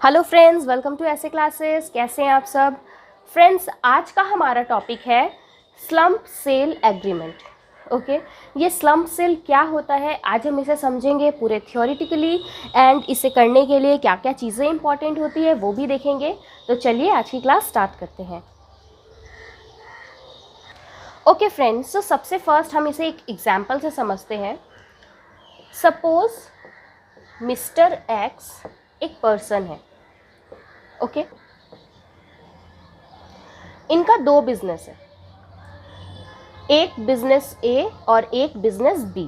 Hello friends, welcome to ऐसे classes. कैसे हैं आप सब फ्रेंड्स? आज का हमारा टॉपिक है स्लम्प सेल एग्रीमेंट। ओके, ये स्लम्प सेल क्या होता है आज हम इसे समझेंगे पूरे थियोरिटिकली, एंड इसे करने के लिए क्या क्या चीज़ें इंपॉर्टेंट होती है वो भी देखेंगे। तो चलिए आज की क्लास स्टार्ट करते हैं। ओके फ्रेंड्स, तो सबसे फर्स्ट हम इसे एक एग्जाम्पल से समझते हैं। सपोज मिस्टर एक्स एक पर्सन है। ओके, इनका दो बिजनेस है, एक बिजनेस ए और एक बिजनेस बी।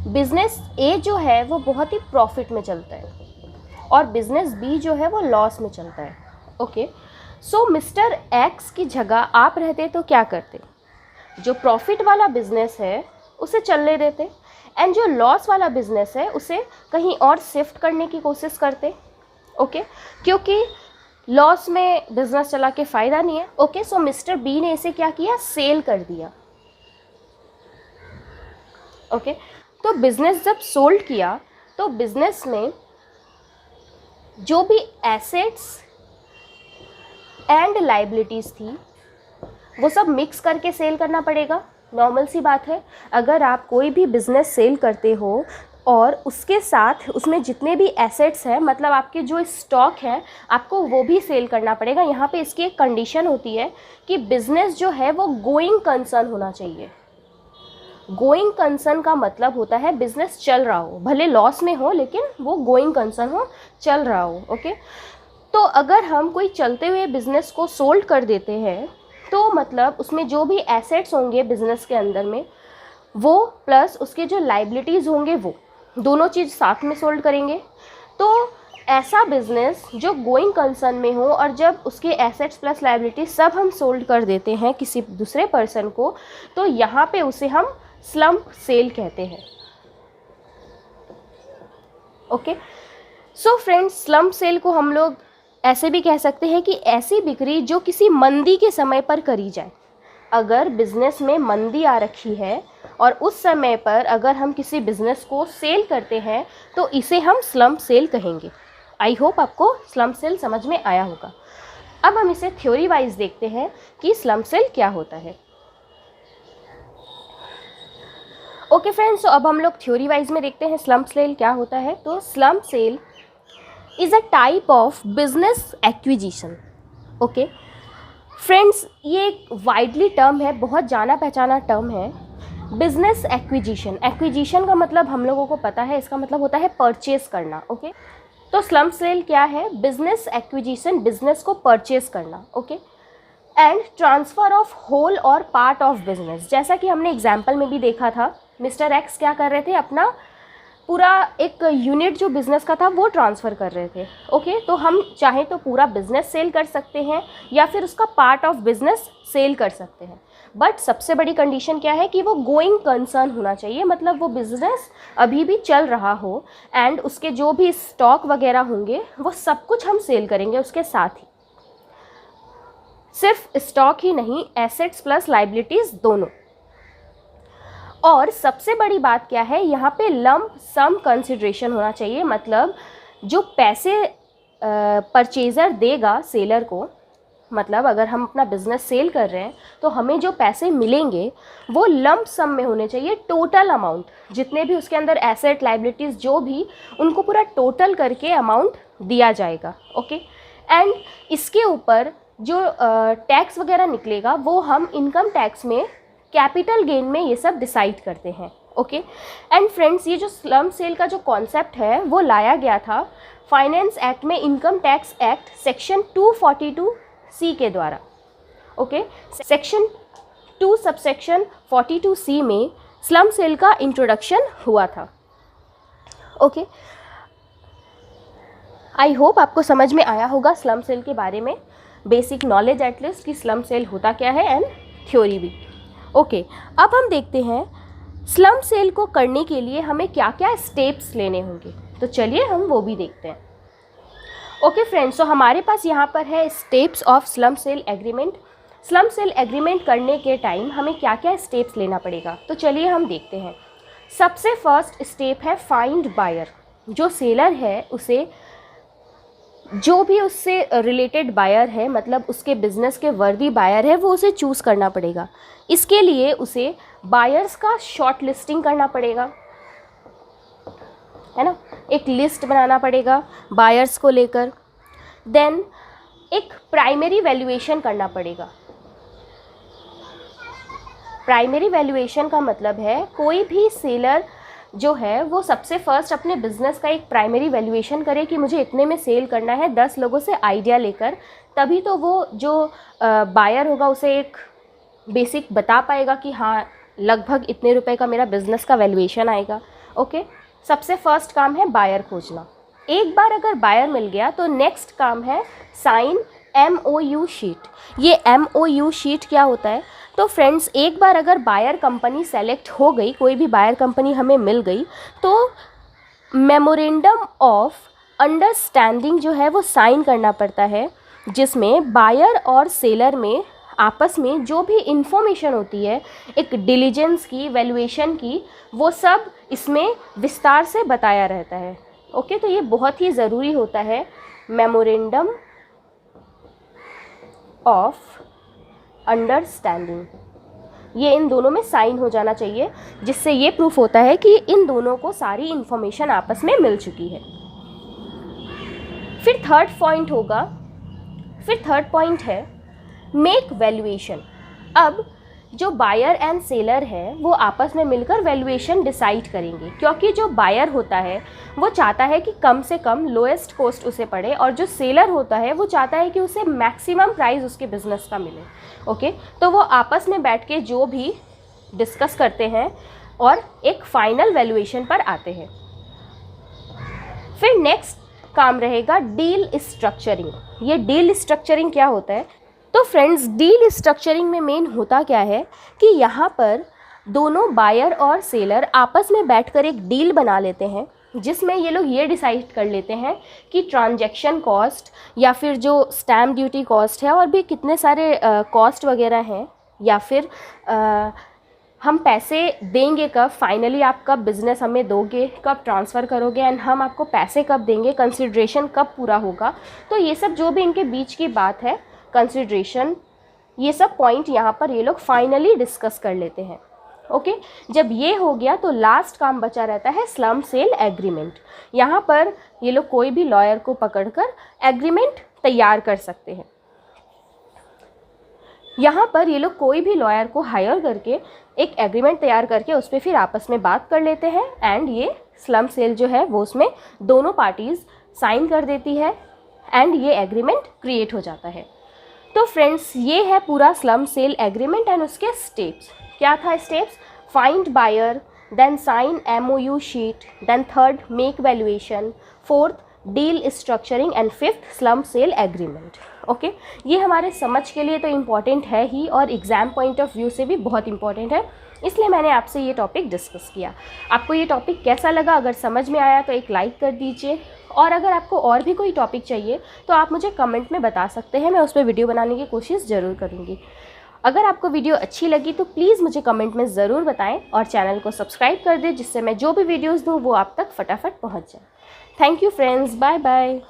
बिजनेस ए जो है वो बहुत ही प्रॉफिट में चलता है और बिजनेस बी जो है वो लॉस में चलता है। ओके, सो मिस्टर एक्स की जगह आप रहते तो क्या करते? जो प्रॉफिट वाला बिजनेस है उसे चलने देते, एंड जो लॉस वाला बिजनेस है उसे कहीं और शिफ्ट करने की कोशिश करते। ओके, क्योंकि लॉस में बिजनेस चला के फ़ायदा नहीं है। ओके, सो मिस्टर बी ने इसे क्या किया? सेल कर दिया। ओके, तो बिजनेस जब सोल्ड किया तो बिजनेस में जो भी एसेट्स एंड लाइबिलिटीज़ थी वो सब मिक्स करके सेल करना पड़ेगा। नॉर्मल सी बात है, अगर आप कोई भी बिज़नेस सेल करते हो और उसके साथ उसमें जितने भी एसेट्स हैं, मतलब आपके जो स्टॉक है, आपको वो भी सेल करना पड़ेगा। यहाँ पे इसकी एक कंडीशन होती है कि बिज़नेस जो है वो गोइंग कंसर्न होना चाहिए। गोइंग कंसर्न का मतलब होता है बिज़नेस चल रहा हो, भले लॉस में हो लेकिन वो गोइंग कंसर्न हो, चल रहा हो। ओके, तो अगर हम कोई चलते हुए बिज़नेस को सोल्ड कर देते हैं तो मतलब उसमें जो भी एसेट्स होंगे बिज़नेस के अंदर में वो प्लस उसके जो लाइबिलिटीज़ होंगे वो दोनों चीज़ साथ में सोल्ड करेंगे। तो ऐसा बिज़नेस जो गोइंग कंसर्न में हो और जब उसके एसेट्स प्लस लाइबिलिटीज सब हम सोल्ड कर देते हैं किसी दूसरे पर्सन को, तो यहाँ पे उसे हम स्लम्प सेल कहते हैं। Okay, so friends, slump sale को हम लोग ऐसे भी कह सकते हैं कि ऐसी बिक्री जो किसी मंदी के समय पर करी जाए। अगर बिज़नेस में मंदी आ रखी है और उस समय पर अगर हम किसी बिज़नेस को सेल करते हैं तो इसे हम स्लम्प सेल कहेंगे। आई होप आपको स्लम्प सेल समझ में आया होगा। अब हम इसे थ्योरी वाइज देखते हैं कि स्लम्प सेल क्या होता है। ओके फ्रेंड्स, तो अब हम लोग थ्योरी वाइज में देखते हैं स्लम्प सेल क्या होता है। तो slump sale is a type of business acquisition. Okay friends, ये एक वाइडली टर्म है, बहुत जाना पहचाना टर्म है। बिजनेस एक्विजिशन, एक्विजिशन का मतलब हम लोगों को पता है, इसका मतलब होता है परचेज करना। ओके, तो स्लम्प सेल क्या है? बिजनेस एक्विजिशन, बिजनेस को परचेज करना। Okay, and transfer of whole और पार्ट ऑफ बिजनेस। जैसा कि हमने एग्जाम्पल में भी देखा था, मिस्टर एक्स क्या कर रहे थे? अपना पूरा एक यूनिट जो बिज़नेस का था वो ट्रांसफ़र कर रहे थे। ओके, तो हम चाहें तो पूरा बिज़नेस सेल कर सकते हैं या फिर उसका पार्ट ऑफ बिज़नेस सेल कर सकते हैं, बट सबसे बड़ी कंडीशन क्या है कि वो गोइंग कंसर्न होना चाहिए, मतलब वो बिज़नेस अभी भी चल रहा हो एंड उसके जो भी स्टॉक वगैरह होंगे वो सब कुछ हम सेल करेंगे उसके साथ ही। सिर्फ स्टॉक ही नहीं, एसेट्स प्लस लाइबिलिटीज़ दोनों। और सबसे बड़ी बात क्या है, यहाँ पे लम्प सम कंसिडरेशन होना चाहिए, मतलब जो पैसे परचेज़र देगा सेलर को, मतलब अगर हम अपना बिज़नेस सेल कर रहे हैं तो हमें जो पैसे मिलेंगे वो लम्प सम में होने चाहिए। टोटल अमाउंट जितने भी उसके अंदर एसेट लाइबिलिटीज़ जो भी, उनको पूरा टोटल करके अमाउंट दिया जाएगा। ओके, एंड इसके ऊपर जो टैक्स वगैरह निकलेगा वो हम इनकम टैक्स में, कैपिटल गेन में ये सब डिसाइड करते हैं। ओके, एंड फ्रेंड्स, ये जो स्लम्प सेल का जो कॉन्सेप्ट है वो लाया गया था फाइनेंस एक्ट में, income tax act section 242C के द्वारा। ओके, सेक्शन 2 सबसेक्शन 42C में स्लम्प सेल का इंट्रोडक्शन हुआ था। ओके, आई होप आपको समझ में आया होगा स्लम्प सेल के बारे में, बेसिक नॉलेज एटलीस्ट कि स्लम्प सेल होता क्या है, एंड थ्योरी भी। ओके, अब हम देखते हैं स्लम्प सेल को करने के लिए हमें क्या क्या स्टेप्स लेने होंगे, तो चलिए हम वो भी देखते हैं। ओके फ्रेंड्स, तो हमारे पास यहाँ पर है steps of slump sale agreement. Slump sale agreement करने के टाइम हमें क्या क्या स्टेप्स लेना पड़ेगा, तो चलिए हम देखते हैं। सबसे फर्स्ट स्टेप है फाइंड बायर। जो सेलर है उसे जो भी उससे रिलेटेड बायर है, मतलब उसके बिजनेस के वर्दी बायर है, वो उसे चूज़ करना पड़ेगा। इसके लिए उसे बायर्स का शॉर्ट लिस्टिंग करना पड़ेगा, है ना, एक लिस्ट बनाना पड़ेगा बायर्स को लेकर। देन एक प्राइमरी वैल्यूएशन करना पड़ेगा। प्राइमरी वैल्यूएशन का मतलब है कोई भी सेलर जो है वो सबसे फर्स्ट अपने बिजनेस का एक प्राइमरी वैल्यूएशन करे कि मुझे इतने में सेल करना है, 10 लोगों से आइडिया लेकर, तभी तो वो जो बायर होगा उसे एक बेसिक बता पाएगा कि हाँ लगभग इतने रुपए का मेरा बिजनेस का वैल्यूएशन आएगा। ओके, सबसे फर्स्ट काम है बायर खोजना। एक बार अगर बायर मिल गया तो नेक्स्ट काम है साइन MOU शीट। ये MOU शीट क्या होता है? तो फ्रेंड्स, एक बार अगर बायर कंपनी सेलेक्ट हो गई, कोई भी बायर कंपनी हमें मिल गई, तो मेमोरेंडम ऑफ अंडरस्टैंडिंग जो है वो साइन करना पड़ता है, जिसमें बायर और सेलर में आपस में जो भी इंफॉर्मेशन होती है एक डिलीजेंस की, वैल्यूएशन की, वो सब इसमें विस्तार से बताया रहता है। ओके, तो ये बहुत ही ज़रूरी होता है, मेमोरेंडम ऑफ अंडरस्टैंडिंग। ये इन दोनों में साइन हो जाना चाहिए, जिससे ये प्रूफ होता है कि इन दोनों को सारी इन्फॉर्मेशन आपस में मिल चुकी है। फिर थर्ड पॉइंट है मेक वैल्यूएशन। अब जो बायर एंड सेलर है वो आपस में मिलकर वैल्यूएशन डिसाइड करेंगे, क्योंकि जो बायर होता है वो चाहता है कि कम से कम लोएस्ट कॉस्ट उसे पड़े, और जो सेलर होता है वो चाहता है कि उसे मैक्सिमम प्राइस उसके बिजनेस का मिले। ओके, तो वो आपस में बैठ के जो भी डिस्कस करते हैं और एक फाइनल वैल्यूएशन पर आते हैं। फिर नेक्स्ट काम रहेगा डील स्ट्रक्चरिंग। ये डील स्ट्रक्चरिंग क्या होता है? तो फ्रेंड्स, डील स्ट्रक्चरिंग में मेन होता क्या है कि यहाँ पर दोनों बायर और सेलर आपस में बैठकर एक डील बना लेते हैं, जिसमें ये लोग ये डिसाइड कर लेते हैं कि ट्रांजैक्शन कॉस्ट या फिर जो स्टैम्प ड्यूटी कॉस्ट है और भी कितने सारे कॉस्ट वगैरह हैं, या फिर हम पैसे देंगे कब, फाइनली आप कब बिज़नेस हमें दोगे, कब ट्रांसफ़र करोगे, एंड हम आपको पैसे कब देंगे, कंसिड्रेशन कब पूरा होगा। तो ये सब जो भी इनके बीच की बात है, कंसिड्रेशन, ये सब पॉइंट यहाँ पर ये लोग फाइनली डिस्कस कर लेते हैं। ओके, जब ये हो गया तो लास्ट काम बचा रहता है स्लम सेल एग्रीमेंट। यहाँ पर ये लोग कोई भी लॉयर को पकड़कर एग्रीमेंट तैयार कर सकते हैं। यहाँ पर ये लोग कोई भी लॉयर को हायर करके एक एग्रीमेंट तैयार करके उस पर फिर आपस में बात कर लेते हैं, एंड ये स्लम सेल जो है वो उसमें दोनों पार्टीज़ साइन कर देती है, एंड ये एग्रीमेंट क्रिएट हो जाता है। तो फ्रेंड्स, ये है पूरा स्लम सेल एग्रीमेंट एंड उसके स्टेप्स। क्या था steps? Find buyer, then sign MOU sheet, then third make valuation, fourth deal structuring, and fifth slum sale agreement. Okay, ये हमारे समझ के लिए तो इम्पॉर्टेंट है ही, और एग्ज़ाम पॉइंट ऑफ व्यू से भी बहुत इंपॉर्टेंट है, इसलिए मैंने आपसे ये टॉपिक डिस्कस किया। आपको ये टॉपिक कैसा लगा? अगर समझ में आया तो एक लाइक कर दीजिए, और अगर आपको और भी कोई टॉपिक चाहिए तो आप मुझे कमेंट में बता सकते हैं, मैं उस पर वीडियो बनाने की कोशिश ज़रूर करूँगी। अगर आपको वीडियो अच्छी लगी तो प्लीज़ मुझे कमेंट में ज़रूर बताएं, और चैनल को सब्सक्राइब कर दें, जिससे मैं जो भी वीडियोज़ दूँ वो आप तक फटाफट पहुँच जाए। Thank you friends, bye bye.